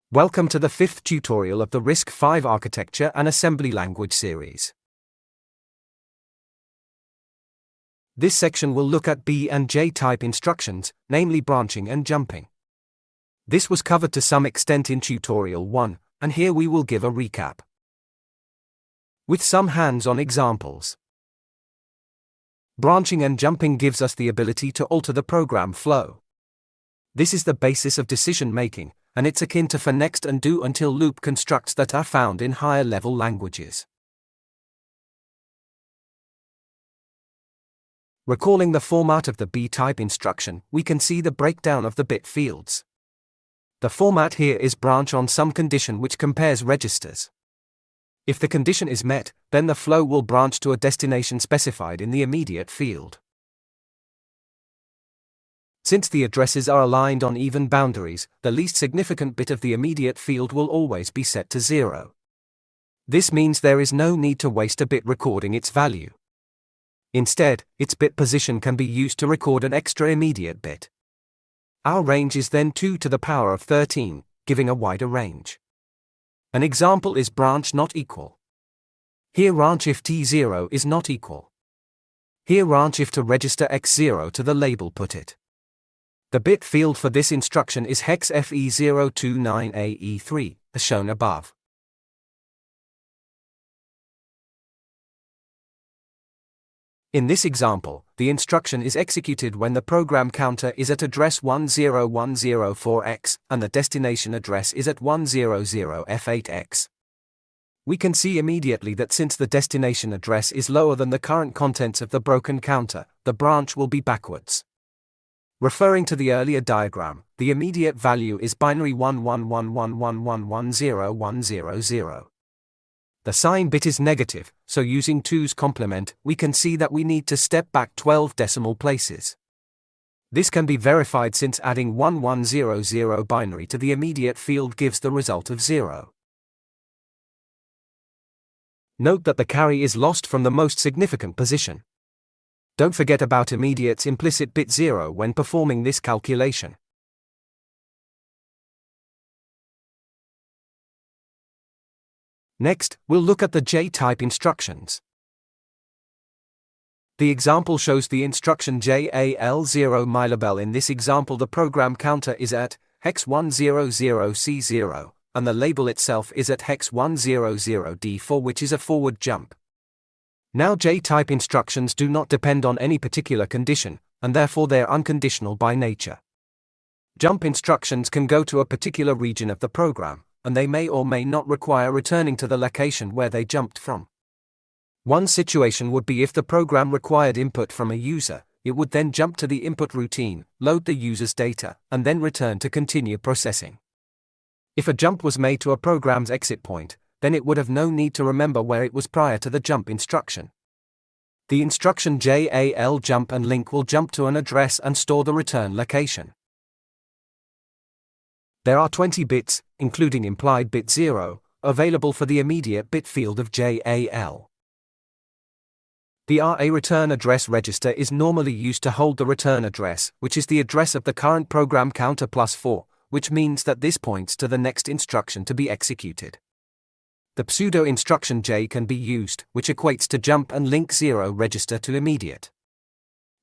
Welcome to the fifth tutorial of the RISC-V Architecture and Assembly Language series. This section will look at B and J type instructions, namely branching and jumping. This was covered to some extent in tutorial 1, and here we will give a recap with some hands-on examples. Branching and jumping gives us the ability to alter the program flow. This is the basis of decision-making, and it's akin to for next and do until loop constructs that are found in higher-level languages. Recalling the format of the B-type instruction, we can see the breakdown of the bit fields. The format here is branch on some condition which compares registers. If the condition is met, then the flow will branch to a destination specified in the immediate field. Since the addresses are aligned on even boundaries, the least significant bit of the immediate field will always be set to 0. This means there is no need to waste a bit recording its value. Instead, its bit position can be used to record an extra immediate bit. Our range is then 2 to the power of 13, giving a wider range. An example is branch not equal. Here branch if T0 is not equal. Here branch if to register X0 to the label put it. The bit field for this instruction is hex FE029AE3, as shown above. In this example, the instruction is executed when the program counter is at address 10104X and the destination address is at 100F8X. We can see immediately that since the destination address is lower than the current contents of the broken counter, the branch will be backwards. Referring to the earlier diagram, the immediate value is binary 1111111010. The sign bit is negative, so using 2's complement, we can see that we need to step back 12 decimal places. This can be verified since adding 1100 binary to the immediate field gives the result of 0. Note that the carry is lost from the most significant position. Don't forget about immediate's implicit bit 0 when performing this calculation. Next, we'll look at the J-type instructions. The example shows the instruction JAL0 mylabel. In this example, the program counter is at hex 100C0, and the label itself is at hex 100D4, which is a forward jump. Now J-type instructions do not depend on any particular condition, and therefore they are unconditional by nature. Jump instructions can go to a particular region of the program, and they may or may not require returning to the location where they jumped from. One situation would be if the program required input from a user, it would then jump to the input routine, load the user's data, and then return to continue processing. If a jump was made to a program's exit point, then it would have no need to remember where it was prior to the jump instruction. The instruction JAL jump and link will jump to an address and store the return location. There are 20 bits, including implied bit 0, available for the immediate bit field of JAL. The RA return address register is normally used to hold the return address, which is the address of the current program counter plus 4, which means that this points to the next instruction to be executed. The pseudo instruction J can be used, which equates to jump and link 0 register to immediate.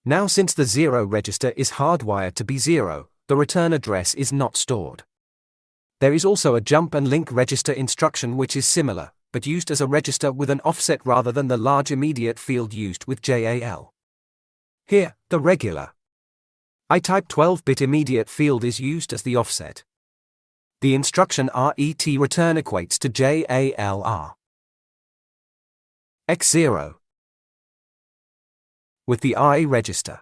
Now, since the 0 register is hardwired to be 0, the return address is not stored. There is also a jump and link register instruction which is similar, but used as a register with an offset rather than the large immediate field used with JAL. Here, the regular I-type 12-bit immediate field is used as the offset. The instruction RET return equates to JALR X0 with the RA register.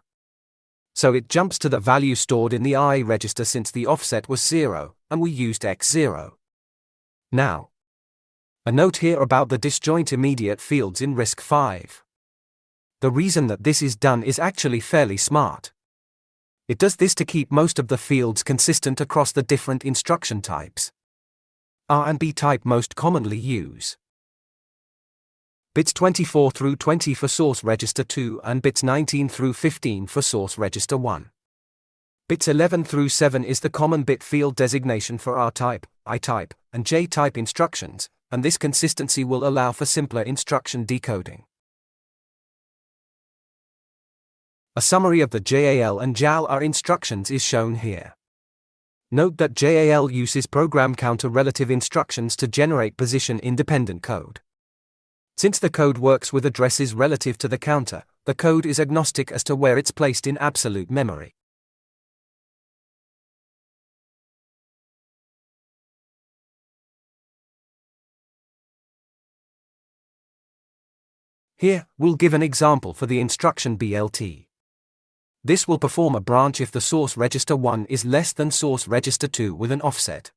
So it jumps to the value stored in the RA register since the offset was 0, and we used X0. Now, a note here about the disjoint immediate fields in RISC-V. The reason that this is done is actually fairly smart. It does this to keep most of the fields consistent across the different instruction types. R and B type most commonly use bits 24 through 20 for source register 2 and bits 19 through 15 for source register 1. Bits 11 through 7 is the common bit field designation for R-type, I-type, and J-type instructions, and this consistency will allow for simpler instruction decoding. A summary of the JAL and JAL-R instructions is shown here. Note that JAL uses program counter relative instructions to generate position-independent code. Since the code works with addresses relative to the counter, the code is agnostic as to where it's placed in absolute memory. Here, we'll give an example for the instruction BLT. This will perform a branch if the source register 1 is less than source register 2 with an offset.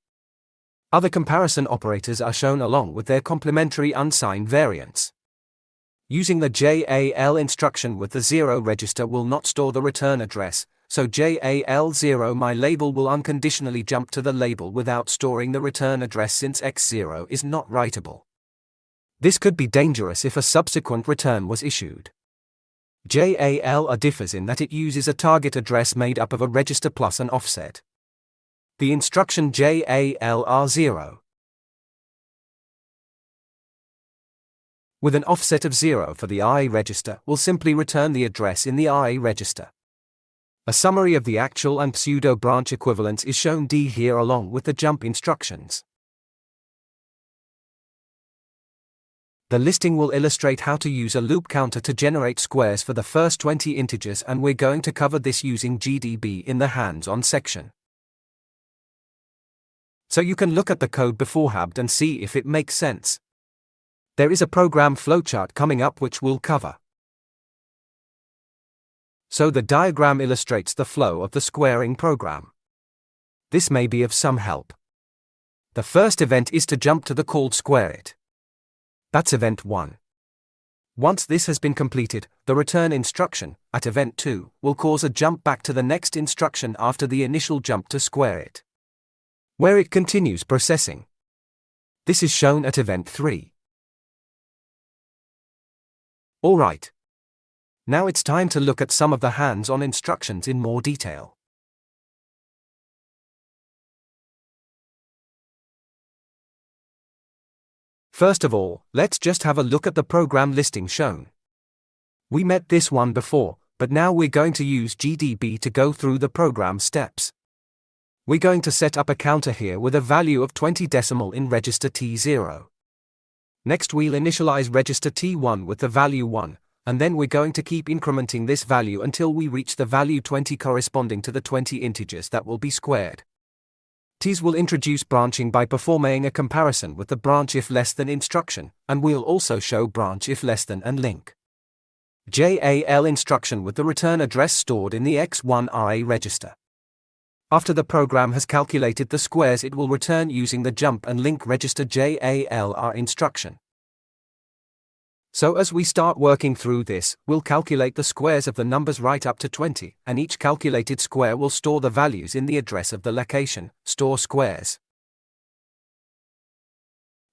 Other comparison operators are shown along with their complementary unsigned variants. Using the JAL instruction with the 0 register will not store the return address, so JAL0 my label will unconditionally jump to the label without storing the return address since X0 is not writable. This could be dangerous if a subsequent return was issued. JAL differs in that it uses a target address made up of a register plus an offset. The instruction JALR0 with an offset of 0 for the RA register will simply return the address in the RA register. A summary of the actual and pseudo branch equivalents is shown D here along with the jump instructions. The listing will illustrate how to use a loop counter to generate squares for the first 20 integers, and we're going to cover this using GDB in the hands-on section. So you can look at the code beforehand and see if it makes sense. There is a program flowchart coming up which we'll cover. So the diagram illustrates the flow of the squaring program. This may be of some help. The first event is to jump to the called squareIt. That's event 1. Once this has been completed, the return instruction, at event 2, will cause a jump back to the next instruction after the initial jump to squareIt, where it continues processing. This is shown at event 3. Alright. Now it's time to look at some of the hands-on instructions in more detail. First of all, let's just have a look at the program listing shown. We met this one before, but now we're going to use GDB to go through the program steps. We're going to set up a counter here with a value of 20 decimal in register T0. Next we'll initialize register T1 with the value 1, and then we're going to keep incrementing this value until we reach the value 20 corresponding to the 20 integers that will be squared. Ts will introduce branching by performing a comparison with the branch if less than instruction, and we'll also show branch if less than and link. JAL instruction with the return address stored in the X1 RA register. After the program has calculated the squares, it will return using the jump and link register JALR instruction. So as we start working through this, we'll calculate the squares of the numbers right up to 20, and each calculated square will store the values in the address of the location, store squares.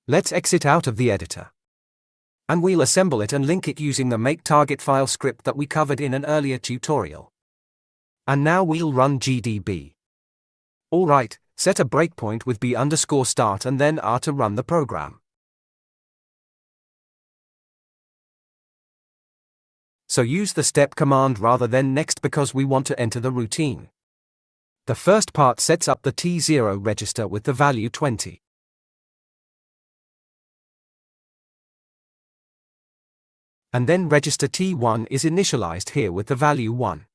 Let's exit out of the editor. And we'll assemble it and link it using the make target file script that we covered in an earlier tutorial. And now we'll run GDB. Alright, set a breakpoint with B_start and then R to run the program. So use the step command rather than next because we want to enter the routine. The first part sets up the T0 register with the value 20. And then register T1 is initialized here with the value 1.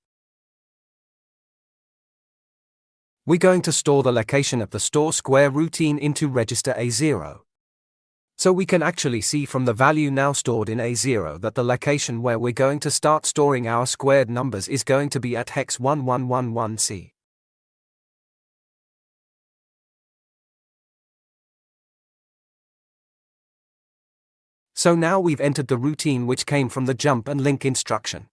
We're going to store the location of the store square routine into register A0. So we can actually see from the value now stored in A0 that the location where we're going to start storing our squared numbers is going to be at hex 1111C. So now we've entered the routine which came from the jump and link instruction.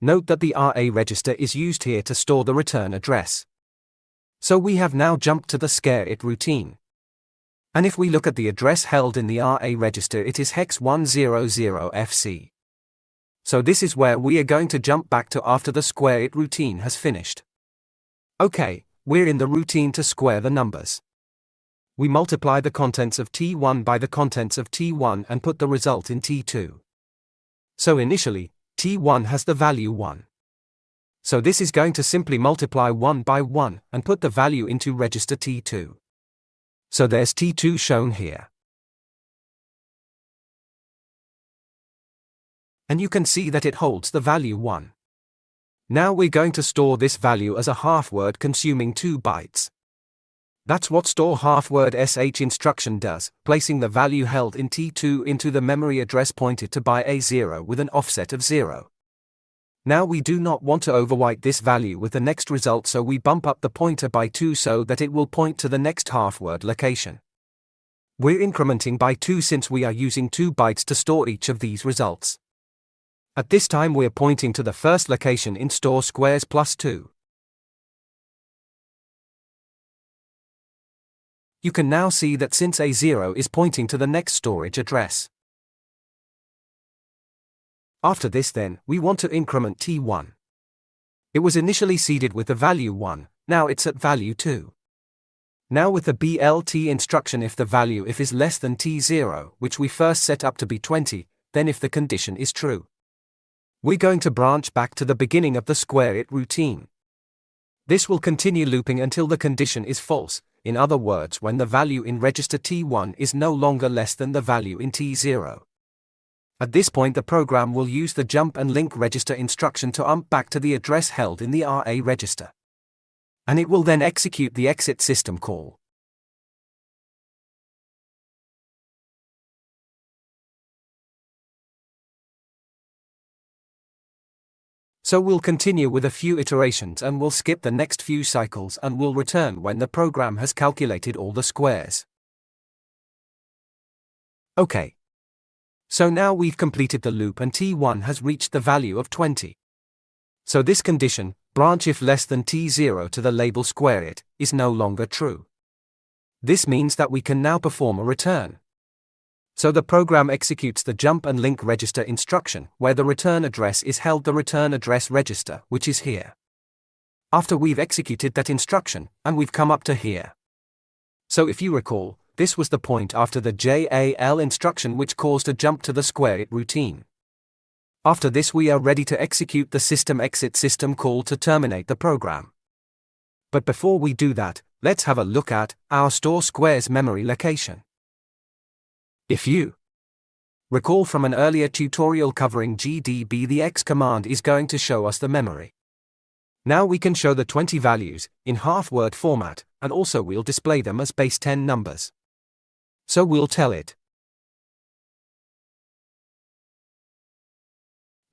Note that the RA register is used here to store the return address. So we have now jumped to the squareIt routine. And if we look at the address held in the RA register, it is hex 100FC. So this is where we are going to jump back to after the squareIt routine has finished. Okay, we're in the routine to square the numbers. We multiply the contents of T1 by the contents of T1 and put the result in T2. So initially, T1 has the value 1. So this is going to simply multiply 1 by 1 and put the value into register T2. So there's T2 shown here. And you can see that it holds the value 1. Now we're going to store this value as a half word consuming 2 bytes. That's what store half word sh instruction does, placing the value held in T2 into the memory address pointed to by A0 with an offset of 0. Now we do not want to overwrite this value with the next result, so we bump up the pointer by 2 so that it will point to the next half word location. We're incrementing by 2 since we are using 2 bytes to store each of these results. At this time we're pointing to the first location in store squares plus 2. You can now see that since A0 is pointing to the next storage address. After this then, we want to increment T1. It was initially seeded with the value 1, now it's at value 2. Now with the BLT instruction, if the value if is less than T0, which we first set up to be 20, then if the condition is true. We're going to branch back to the beginning of the square it routine. This will continue looping until the condition is false, in other words when the value in register T1 is no longer less than the value in T0. At this point the program will use the jump and link register instruction to back to the address held in the RA register. And it will then execute the exit system call. So we'll continue with a few iterations and we'll skip the next few cycles and we'll return when the program has calculated all the squares. Okay. So now we've completed the loop and T1 has reached the value of 20. So this condition, branch if less than T0 to the label square it, is no longer true. This means that we can now perform a return. So the program executes the jump and link register instruction, where the return address is held the return address register, which is here. After we've executed that instruction, and we've come up to here. So if you recall, this was the point after the JAL instruction which caused a jump to the square it routine. After this we are ready to execute the system exit system call to terminate the program. But before we do that, let's have a look at our store squares memory location. If you recall from an earlier tutorial covering GDB, the X command is going to show us the memory. Now we can show the 20 values in half-word format, and also we'll display them as base 10 numbers. So we'll tell it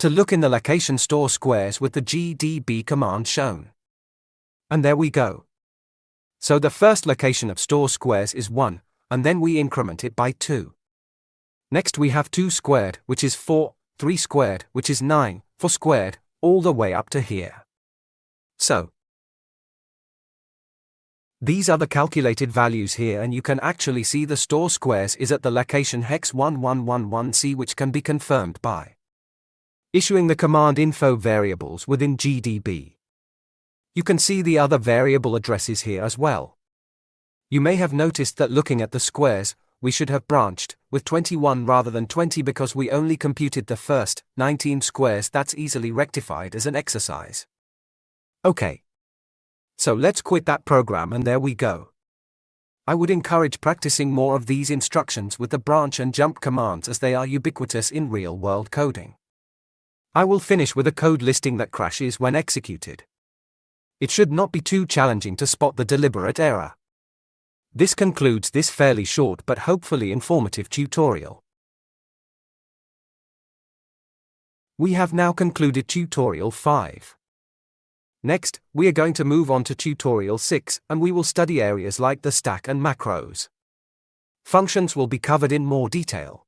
to look in the location store squares with the GDB command shown. And there we go. So the first location of store squares is 1, and then we increment it by 2. Next we have 2 squared, which is 4, 3 squared, which is 9, 4 squared, all the way up to here. So these are the calculated values here, and you can actually see the store squares is at the location hex 1111C, which can be confirmed by issuing the command info variables within GDB. You can see the other variable addresses here as well. You may have noticed that looking at the squares, we should have branched with 21 rather than 20 because we only computed the first 19 squares. That's easily rectified as an exercise. Okay. So let's quit that program and there we go. I would encourage practicing more of these instructions with the branch and jump commands as they are ubiquitous in real-world coding. I will finish with a code listing that crashes when executed. It should not be too challenging to spot the deliberate error. This concludes this fairly short but hopefully informative tutorial. We have now concluded tutorial 5. Next, we are going to move on to tutorial 6, and we will study areas like the stack and macros. Functions will be covered in more detail.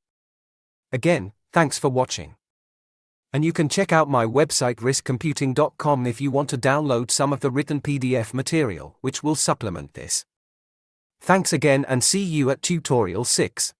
Again, thanks for watching. And you can check out my website risccomputing.com if you want to download some of the written PDF material which will supplement this. Thanks again and see you at tutorial 6.